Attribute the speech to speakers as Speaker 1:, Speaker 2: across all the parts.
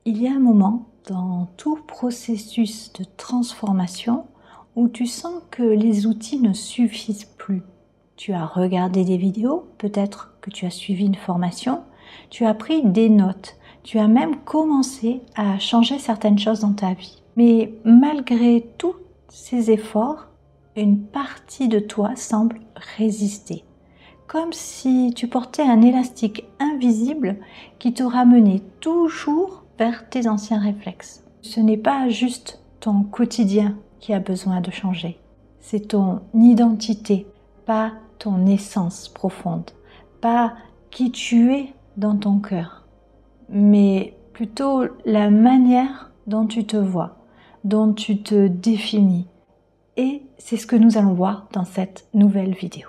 Speaker 1: Il y a un moment dans tout processus de transformation où tu sens que les outils ne suffisent plus. Tu as regardé des vidéos, peut-être que tu as suivi une formation, tu as pris des notes, tu as même commencé à changer certaines choses dans ta vie. Mais malgré tous ces efforts, une partie de toi semble résister. Comme si tu portais un élastique invisible qui te ramenait toujours vers tes anciens réflexes. Ce n'est pas juste ton quotidien qui a besoin de changer. C'est ton identité, pas ton essence profonde, pas qui tu es dans ton cœur, mais plutôt la manière dont tu te vois, dont tu te définis. Et c'est ce que nous allons voir dans cette nouvelle vidéo.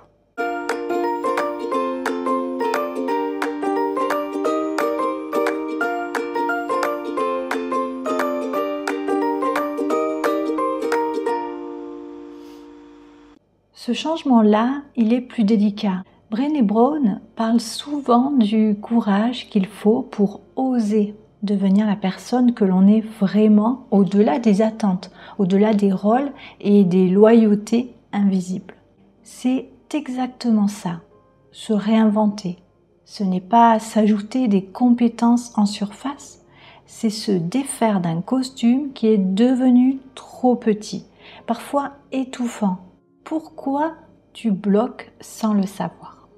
Speaker 1: Ce changement-là, il est plus délicat. Brené Brown parle souvent du courage qu'il faut pour oser devenir la personne que l'on est vraiment au-delà des attentes, au-delà des rôles et des loyautés invisibles. C'est exactement ça, se réinventer. Ce n'est pas s'ajouter des compétences en surface, c'est se défaire d'un costume qui est devenu trop petit, parfois étouffant. Pourquoi tu bloques sans le savoir?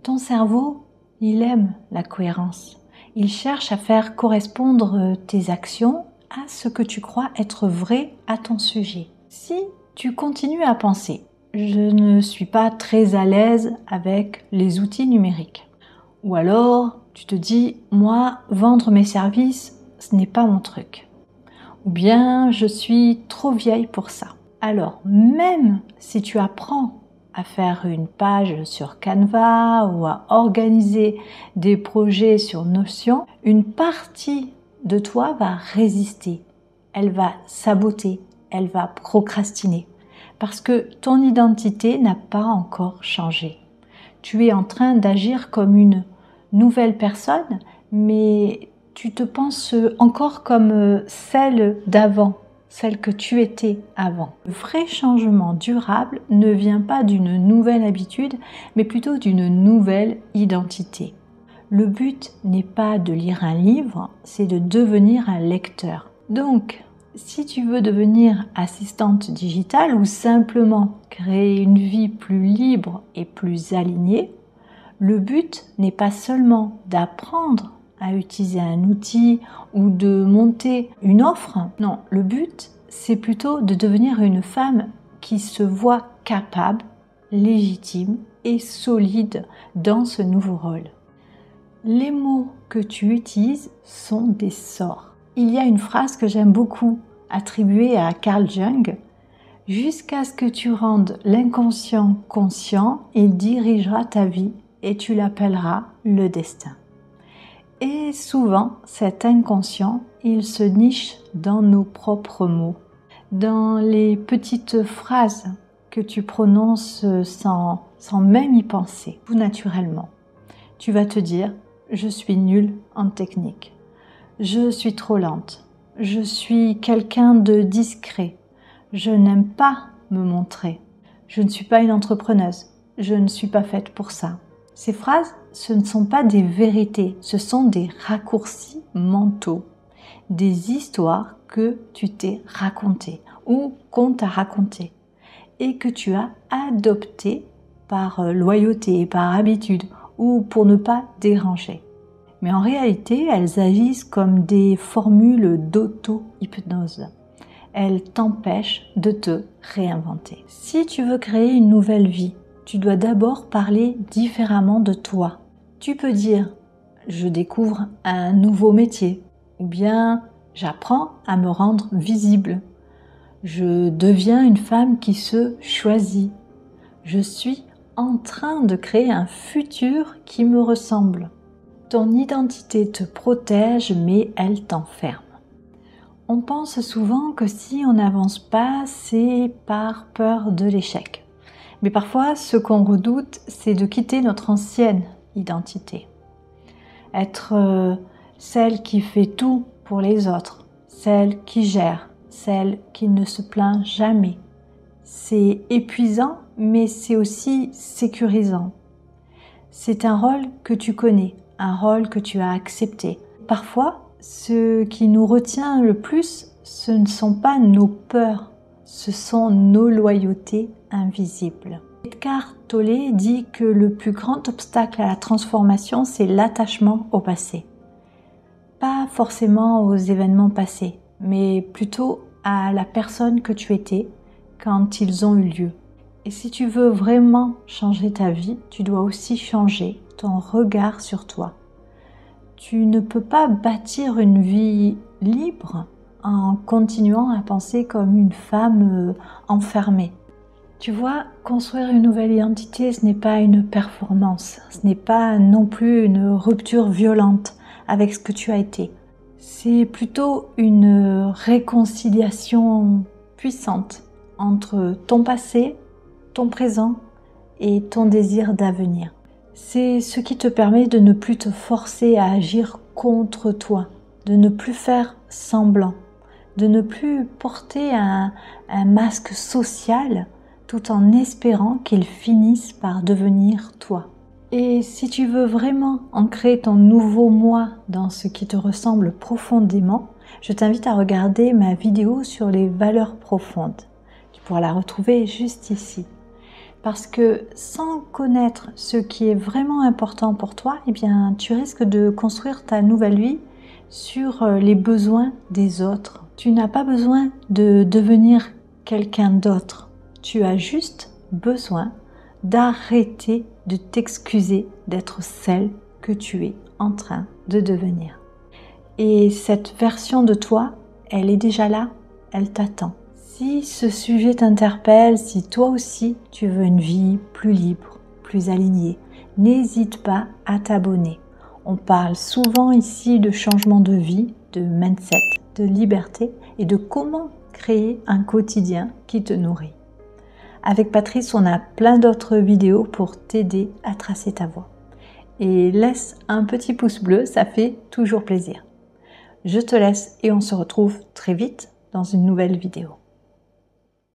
Speaker 1: Ton cerveau, il aime la cohérence. Il cherche à faire correspondre tes actions à ce que tu crois être vrai à ton sujet. Si tu continues à penser « je ne suis pas très à l'aise avec les outils numériques » ou alors tu te dis « moi, vendre mes services, ce n'est pas mon truc » ou bien « je suis trop vieille pour ça ». Alors, même si tu apprends à faire une page sur Canva ou à organiser des projets sur Notion, une partie de toi va résister. Elle va saboter, elle va procrastiner. Parce que ton identité n'a pas encore changé. Tu es en train d'agir comme une nouvelle personne, mais tu te penses encore comme celle d'avant. Celle que tu étais avant. Le vrai changement durable ne vient pas d'une nouvelle habitude, mais plutôt d'une nouvelle identité. Le but n'est pas de lire un livre, c'est de devenir un lecteur. Donc, si tu veux devenir assistante digitale ou simplement créer une vie plus libre et plus alignée, le but n'est pas seulement d'apprendre à utiliser un outil ou de monter une offre. Non, le but, c'est plutôt de devenir une femme qui se voit capable, légitime et solide dans ce nouveau rôle. Les mots que tu utilises sont des sorts. Il y a une phrase que j'aime beaucoup, attribuée à Carl Jung. « Jusqu'à ce que tu rendes l'inconscient conscient, il dirigera ta vie et tu l'appelleras le destin. » Et souvent, cet inconscient, il se niche dans nos propres mots, dans les petites phrases que tu prononces sans même y penser, tout naturellement. Tu vas te dire « je suis nulle en technique »,« je suis trop lente »,« je suis quelqu'un de discret »,« je n'aime pas me montrer »,« je ne suis pas une entrepreneuse »,« je ne suis pas faite pour ça ». Ces phrases, ce ne sont pas des vérités, ce sont des raccourcis mentaux, des histoires que tu t'es racontées ou qu'on t'a racontées et que tu as adoptées par loyauté, par habitude ou pour ne pas déranger. Mais en réalité, elles agissent comme des formules d'auto-hypnose. Elles t'empêchent de te réinventer. Si tu veux créer une nouvelle vie, tu dois d'abord parler différemment de toi. Tu peux dire « je découvre un nouveau métier » ou bien « j'apprends à me rendre visible ». Je deviens une femme qui se choisit. Je suis en train de créer un futur qui me ressemble. Ton identité te protège, mais elle t'enferme. On pense souvent que si on n'avance pas, c'est par peur de l'échec. Mais parfois, ce qu'on redoute, c'est de quitter notre ancienne identité. Être celle qui fait tout pour les autres, celle qui gère, celle qui ne se plaint jamais. C'est épuisant, mais c'est aussi sécurisant. C'est un rôle que tu connais, un rôle que tu as accepté. Parfois, ce qui nous retient le plus, ce ne sont pas nos peurs, ce sont nos loyautés invisibles. Edgar Tolle dit que le plus grand obstacle à la transformation, c'est l'attachement au passé. Pas forcément aux événements passés, mais plutôt à la personne que tu étais quand ils ont eu lieu. Et si tu veux vraiment changer ta vie, tu dois aussi changer ton regard sur toi. Tu ne peux pas bâtir une vie libre en continuant à penser comme une femme enfermée. Tu vois, construire une nouvelle identité, ce n'est pas une performance, ce n'est pas non plus une rupture violente avec ce que tu as été. C'est plutôt une réconciliation puissante entre ton passé, ton présent et ton désir d'avenir. C'est ce qui te permet de ne plus te forcer à agir contre toi, de ne plus faire semblant, de ne plus porter un masque social tout en espérant qu'il finisse par devenir toi. Et si tu veux vraiment ancrer ton nouveau moi dans ce qui te ressemble profondément, je t'invite à regarder ma vidéo sur les valeurs profondes. Tu pourras la retrouver juste ici. Parce que sans connaître ce qui est vraiment important pour toi, eh bien, tu risques de construire ta nouvelle vie sur les besoins des autres. Tu n'as pas besoin de devenir quelqu'un d'autre. Tu as juste besoin d'arrêter de t'excuser d'être celle que tu es en train de devenir. Et cette version de toi, elle est déjà là, elle t'attend. Si ce sujet t'interpelle, si toi aussi tu veux une vie plus libre, plus alignée, n'hésite pas à t'abonner. On parle souvent ici de changement de vie, de mindset, de liberté et de comment créer un quotidien qui te nourrit. Avec Patrice, on a plein d'autres vidéos pour t'aider à tracer ta voie. Et laisse un petit pouce bleu, ça fait toujours plaisir. Je te laisse et on se retrouve très vite dans une nouvelle vidéo.